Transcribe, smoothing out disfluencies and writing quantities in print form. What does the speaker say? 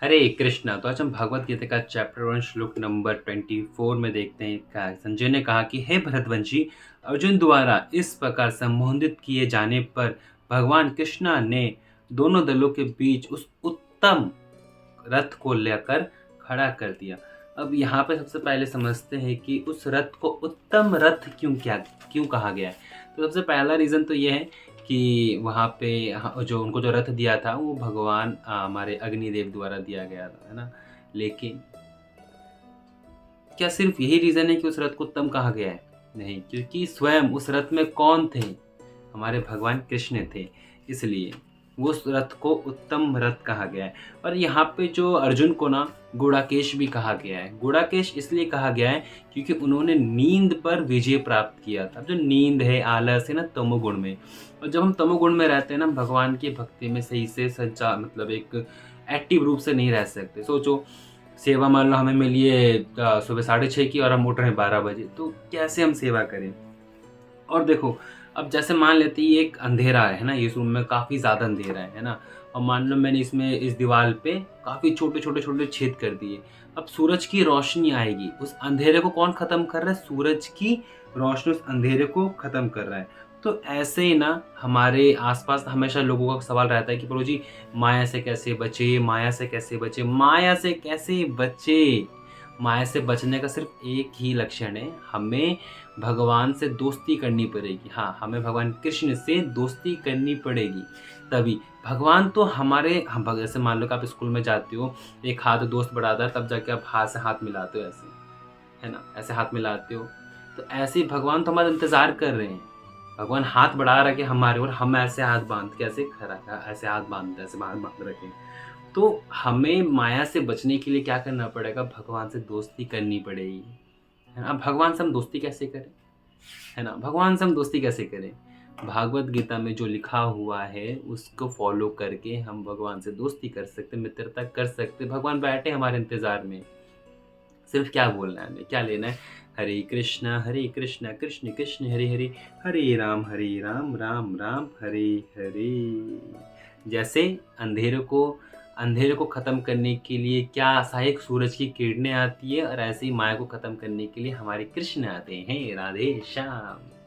हरे कृष्णा। तो आज हम भगवत गीता का चैप्टर 1 श्लोक नंबर 24 में देखते हैं क्या संजय ने कहा कि हे भरतवंशी, अर्जुन द्वारा इस प्रकार संबोधित किए जाने पर भगवान कृष्णा ने दोनों दलों के बीच उस उत्तम रथ को लेकर खड़ा कर दिया। अब यहाँ पे सबसे पहले समझते हैं कि उस रथ को उत्तम रथ क्यों कहा गया है। तो सबसे पहला रीज़न तो ये है कि वहाँ पे जो उनको जो रथ दिया था वो भगवान हमारे अग्निदेव द्वारा दिया गया था, है ना? लेकिन क्या सिर्फ यही रीज़न है कि उस रथ को उत्तम कहा गया है? नहीं, क्योंकि स्वयं उस रथ में कौन थे? हमारे भगवान कृष्ण थे, इसलिए वो उस रथ को उत्तम रथ कहा गया है। और यहाँ पे जो अर्जुन को ना गुड़ाकेश भी कहा गया है। गुड़ाकेश इसलिए कहा गया है क्योंकि उन्होंने नींद पर विजय प्राप्त किया था। जो नींद है, आलस है ना तमोगुण में, और जब हम तमोगुण में रहते हैं ना, भगवान की भक्ति में सही से सच्चा मतलब एक एक्टिव रूप से नहीं रह सकते। सोचो, सेवा मान लो हमें मिली है सुबह 6:30 की और हम उठ रहे हैं 12 बजे, तो कैसे हम सेवा करें? और देखो, अब जैसे मान लेते हैं ये एक अंधेरा है ना, इस रूम में काफ़ी ज़्यादा अंधेरा है ना? और मान लो मैंने इसमें इस दीवार पे काफ़ी छोटे-छोटे छेद कर दिए। अब सूरज की रोशनी आएगी, उस अंधेरे को कौन ख़त्म कर रहा है? सूरज की रोशनी उस अंधेरे को ख़त्म कर रहा है। तो ऐसे ही ना हमारे आस-पास हमेशा लोगों का सवाल रहता है कि प्रभु जी, माया से कैसे बचें? माया से कैसे बचें? माया से कैसे बचें? माया से बचने का सिर्फ़ एक ही लक्षण है, हमें भगवान से दोस्ती करनी पड़ेगी। हाँ, हमें भगवान कृष्ण से दोस्ती करनी पड़ेगी, तभी। भगवान तो हमारे हम भग जैसे मान लो कि आप स्कूल में जाते हो, एक हाथ दोस्त बढ़ाता है, तब जाके आप हाथ से हाथ मिलाते हो ऐसे, है ना? ऐसे हाथ मिलाते हो। तो ऐसे ही भगवान तो हमारा इंतज़ार कर रहे हैं। भगवान हाथ बढ़ा रखे हमारे और हम ऐसे हाथ बाँध के ऐसे खड़ा ऐसे हाथ बाँधते हैं, ऐसे हाथ बाँध रखे हैं। तो हमें माया से बचने के लिए क्या करना पड़ेगा? भगवान से दोस्ती करनी पड़ेगी, है ना? अब भगवान से हम दोस्ती कैसे करें? है ना? भगवान से हम दोस्ती कैसे करें? भागवत गीता में जो लिखा हुआ है उसको फ़ॉलो करके हम भगवान से दोस्ती कर सकते, मित्रता कर सकते। भगवान बैठे हमारे इंतज़ार में। सिर्फ़ क्या बोलना है हमें, क्या लेना है? हरे कृष्णा, कृष्ण कृष्ण हरे हरे, हरे राम, राम राम हरे हरे। जैसे अंधेरे को ख़त्म करने के लिए क्या सहायक सूरज की किरणें आती है, और ऐसे ही माया को ख़त्म करने के लिए हमारे कृष्ण आते हैं। राधे श्याम।